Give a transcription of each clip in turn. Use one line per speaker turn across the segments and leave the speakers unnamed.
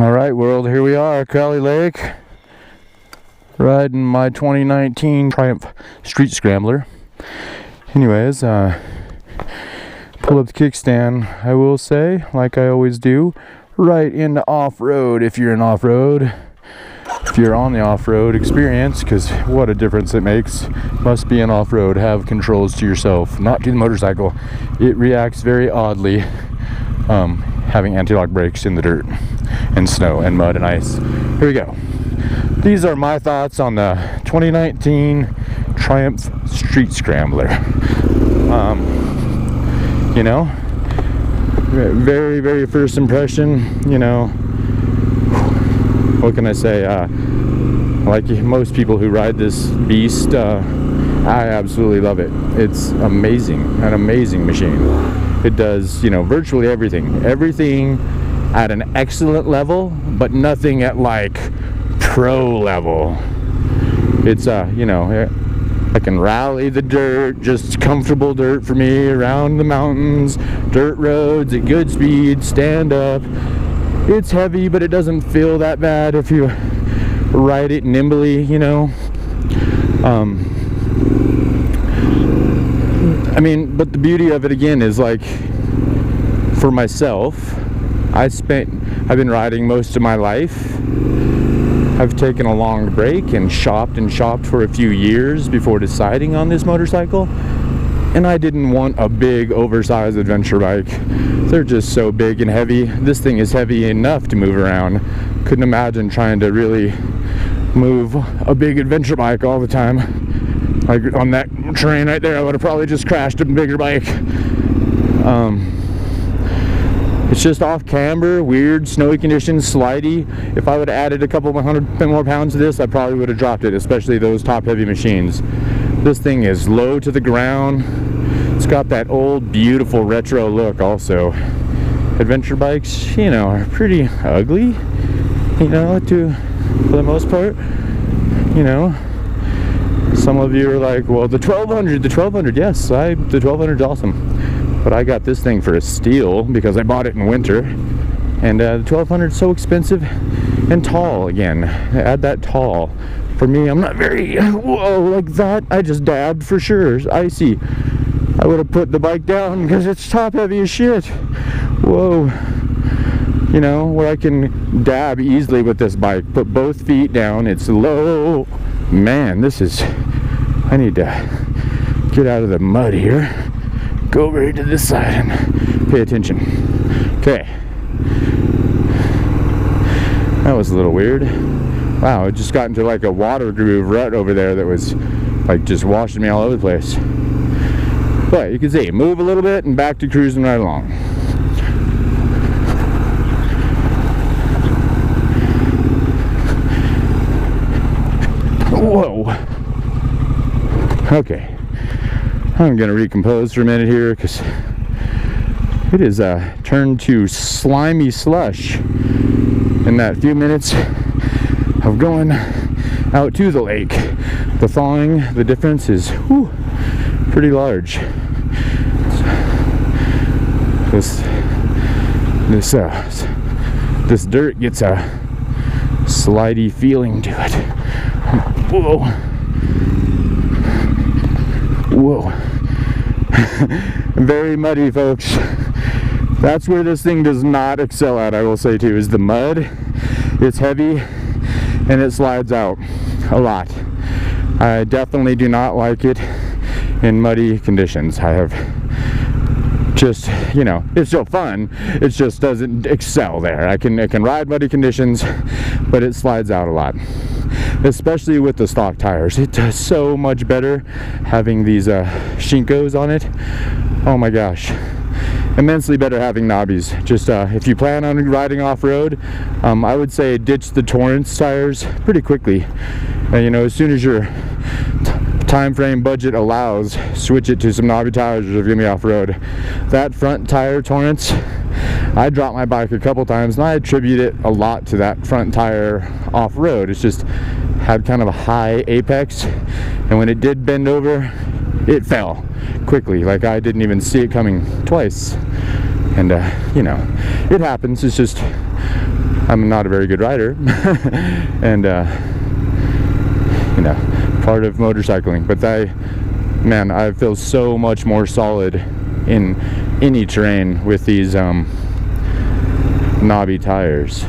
Alright world, here we are, Crowley Lake, riding my 2019 Triumph Street Scrambler. Anyways, pull up the kickstand, I will say, like I always do, right into off-road if you're in off-road. If you're on the off-road experience, because what a difference it makes. Must be an off-road, have controls to yourself, not to the motorcycle. It reacts very oddly, having anti-lock brakes in the dirt and snow and mud and ice. Here we go. These are my thoughts on the 2019 Triumph Street Scrambler. You know, very first impression, you know, what can I say, like most people who ride this beast, I absolutely love it. It's amazing, an amazing machine. It does, you know, virtually everything at an excellent level, but nothing at like pro level. It's you know, I can rally the dirt, just comfortable dirt for me, around the mountains, dirt roads at good speed, stand up. It's heavy, but it doesn't feel that bad if you ride it nimbly, you know. I mean, but the beauty of it again is, like, for myself, I've been riding most of my life. I've taken a long break and shopped for a few years before deciding on this motorcycle. And I didn't want a big, oversized adventure bike. They're just so big and heavy. This thing is heavy enough to move around. Couldn't imagine trying to really move a big adventure bike all the time. Like on that terrain right there, I would have probably just crashed a bigger bike. It's just off camber, weird, snowy conditions, slidey. If I would have added a couple 100 more pounds to this, I probably would have dropped it, especially those top heavy machines. This thing is low to the ground. It's got that old, beautiful retro look also. Adventure bikes, you know, are pretty ugly, you know, for the most part, you know. Some of you are like, well, the 1200, yes, the 1200 is awesome. But I got this thing for a steal because I bought it in winter. And the 1200 is so expensive and tall again. Add that tall. For me, I'm not very, whoa, like that. I just dabbed for sure. It's icy. I would have put the bike down because it's top heavy as shit. Whoa. You know, where I can dab easily with this bike. Put both feet down. It's low. Man, this is, I need to get out of the mud here. Go over to this side and pay attention. Okay. That was a little weird. Wow, it just got into like a water groove rut over there that was like just washing me all over the place. But you can see, move a little bit and back to cruising right along. Whoa. Okay. I'm gonna recompose for a minute here because it is turned to slimy slush in that few minutes of going out to the lake. The thawing, the difference is pretty large. This dirt gets a slidey feeling to it. Whoa. Whoa. Very muddy, folks. That's where this thing does not excel at, I will say too, is the mud. It's heavy and it slides out a lot. I definitely do not like it in muddy conditions. I have just, you know, it's still fun, it just doesn't excel there. I can ride muddy conditions, but it slides out a lot. Especially with the stock tires. It does so much better having these Shinkos on it. Oh my gosh. Immensely better having knobbies. Just if you plan on riding off-road, I would say ditch the Torrance tires pretty quickly. You know, as soon as your time frame budget allows, switch it to some knobby tires if you're gonna be off-road. That front tire Torrance, I dropped my bike a couple times and I attribute it a lot to that front tire off-road. It's just had kind of a high apex, and when it did bend over, it fell quickly, like I didn't even see it coming twice. And you know, it happens. It's just I'm not a very good rider, and you know, part of motorcycling. But man, I feel so much more solid in any terrain with these knobby tires,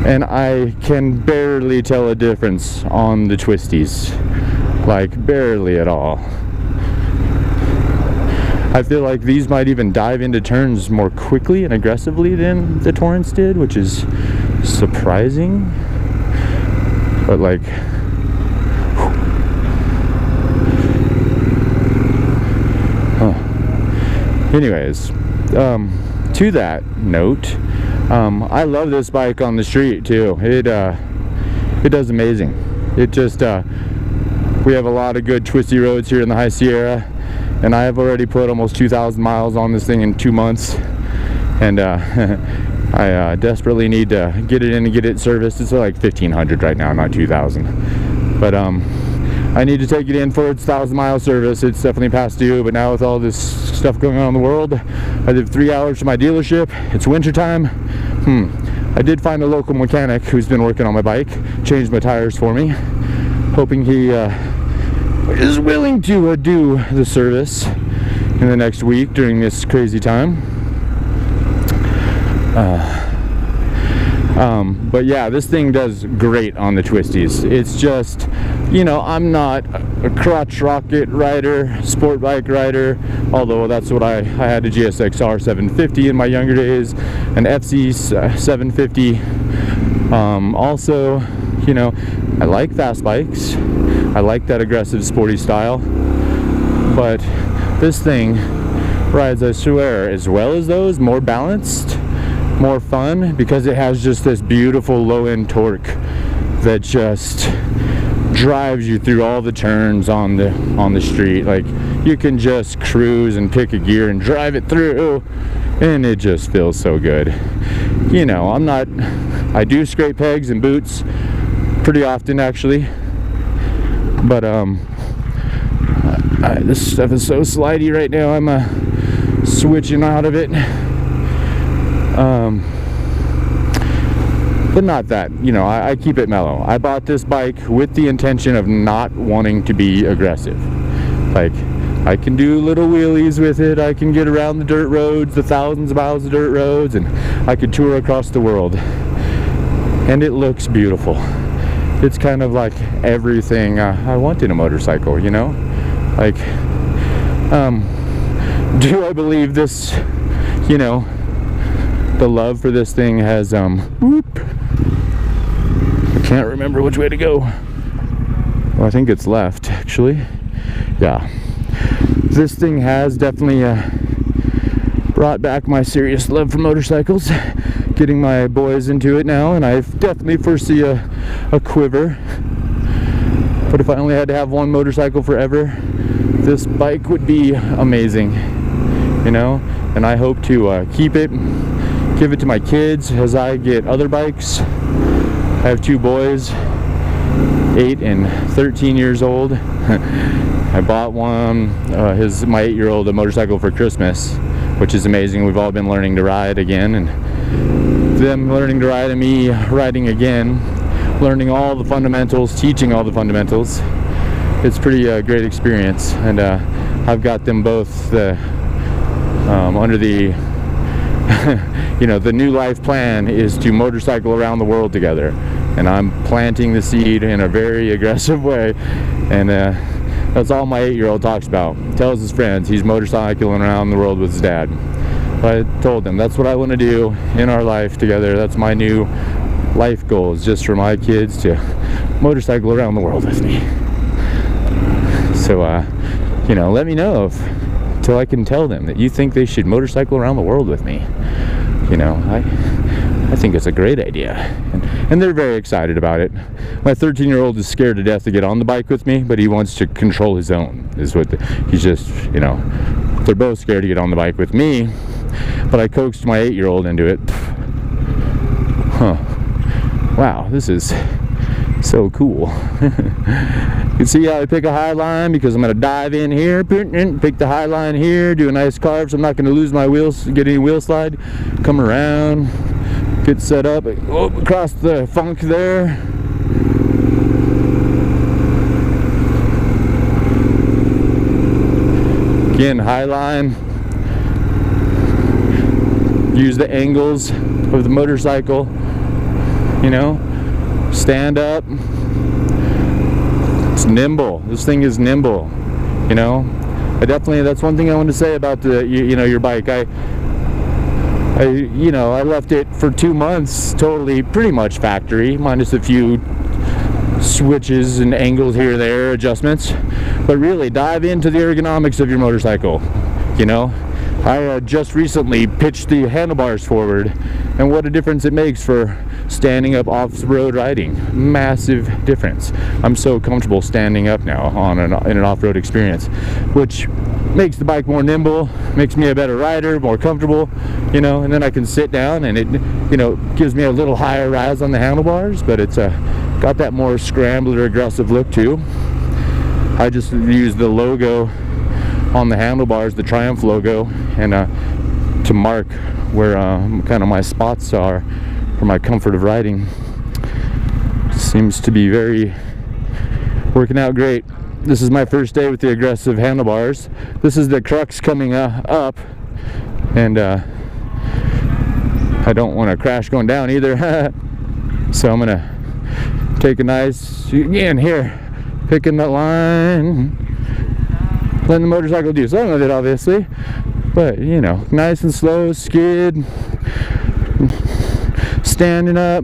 and I can barely tell a difference on the twisties, like barely at all. I feel like these might even dive into turns more quickly and aggressively than the Torrents did, which is surprising. But like, anyways, to that note, I love this bike on the street too. It does amazing. It just we have a lot of good twisty roads here in the High Sierra, and I have already put almost 2,000 miles on this thing in 2 months, and I desperately need to get it in and get it serviced. It's like 1,500 right now, not 2,000, but I need to take it in for its 1,000-mile service. It's definitely past due, but now with all this stuff going on in the world, I live 3 hours from my dealership. It's winter time. I did find a local mechanic who's been working on my bike, changed my tires for me, hoping he is willing to do the service in the next week during this crazy time. But yeah, this thing does great on the twisties. It's just, you know, I'm not a crotch rocket rider, sport bike rider, although that's what I had a GSX-R 750 in my younger days, an FC 750. Also, you know, I like fast bikes. I like that aggressive sporty style, but this thing rides, I swear, as well as those, more balanced, more fun, because it has just this beautiful low-end torque that just drives you through all the turns on the street. Like, you can just cruise and pick a gear and drive it through, and it just feels so good. You know, I do scrape pegs and boots pretty often actually, but this stuff is so slidey right now. I'm switching out of it. But not that, you know, I keep it mellow. I bought this bike with the intention of not wanting to be aggressive. Like, I can do little wheelies with it. I can get around the dirt roads, the thousands of miles of dirt roads, and I could tour across the world. And it looks beautiful. It's kind of like everything I want in a motorcycle, you know? Like, do I believe this, you know, the love for this thing has, whoop. I can't remember which way to go. Well, I think it's left, actually. Yeah. This thing has definitely brought back my serious love for motorcycles, getting my boys into it now, and I definitely foresee a quiver. But if I only had to have one motorcycle forever, this bike would be amazing, you know? And I hope to keep it, give it to my kids as I get other bikes. I have 2 boys, 8 and 13 years old. I bought one, my 8-year-old, a motorcycle for Christmas, which is amazing. We've all been learning to ride again, and them learning to ride and me riding again, learning all the fundamentals, teaching all the fundamentals. It's pretty great experience, and I've got them both under the you know, the new life plan is to motorcycle around the world together, and I'm planting the seed in a very aggressive way, and that's all my 8-year-old talks about. Tells his friends he's motorcycling around the world with his dad. But I told him that's what I want to do in our life together. That's my new life goal, is just for my kids to motorcycle around the world with me. So you know, let me know till I can tell them that you think they should motorcycle around the world with me. You know, I think it's a great idea, and they're very excited about it. My 13-year-old is scared to death to get on the bike with me, but he wants to control his own, is what he's just, you know, they're both scared to get on the bike with me, but I coaxed my 8-year-old into it. Wow, this is so cool. You can see how I pick a high line, because I'm going to dive in here, pick the high line here, do a nice carve so I'm not going to lose my wheels, get any wheel slide, come around, get set up, across the funk there. Again, high line. Use the angles of the motorcycle, you know, stand up. It's nimble. This thing is nimble, you know. That's one thing I want to say about the, you know, your bike. I left it for 2 months totally pretty much factory, minus a few switches and angles here and there, adjustments. But really dive into the ergonomics of your motorcycle, you know. I just recently pitched the handlebars forward, and what a difference it makes for standing up off-road riding. Massive difference. I'm so comfortable standing up now in an off-road experience, which makes the bike more nimble, makes me a better rider, more comfortable, you know. And then I can sit down, and it, you know, gives me a little higher rise on the handlebars, but it's got that more scrambler aggressive look too. I just use the logo on the handlebars, the Triumph logo, and to mark where kind of my spots are for my comfort of riding. Seems to be working out great. This is my first day with the aggressive handlebars. This is the crux coming up, and I don't want to crash going down either. So I'm gonna take a nice, again here, picking that line, letting the motorcycle do some of it obviously, but you know, nice and slow, skid, standing up.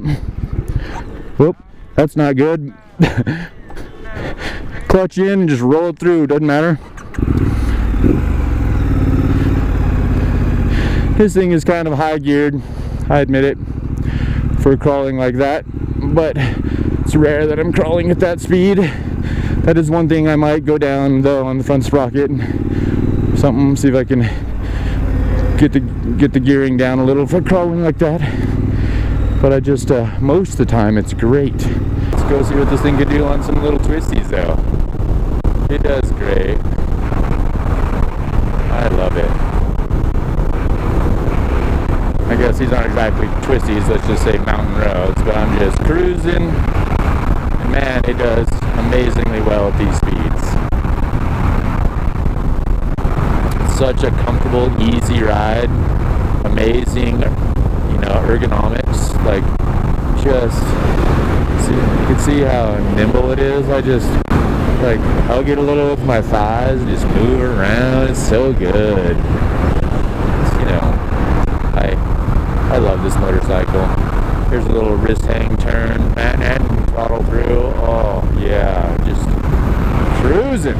Whoop, that's not good. Clutch in and just roll it through, doesn't matter. This thing is kind of high geared, I admit it, for crawling like that, but it's rare that I'm crawling at that speed. That is one thing I might go down though on the front sprocket. Something, see if I can get the gearing down a little for crawling like that. But I just, most of the time it's great. Let's go see what this thing could do on some little twisties though. It does great. I love it. I guess these aren't exactly twisties, let's just say mountain roads, but I'm just cruising. And man, it does amazingly well at these speeds. It's such a comfortable, easy ride. Amazing, you know, ergonomics. Like, just, see, you can see how nimble it is. I just, like, hug it a little with my thighs and just move around. It's so good. It's, you know, I love this motorcycle. Here's a little wrist hang turn, and throttle through. Oh yeah, just cruising.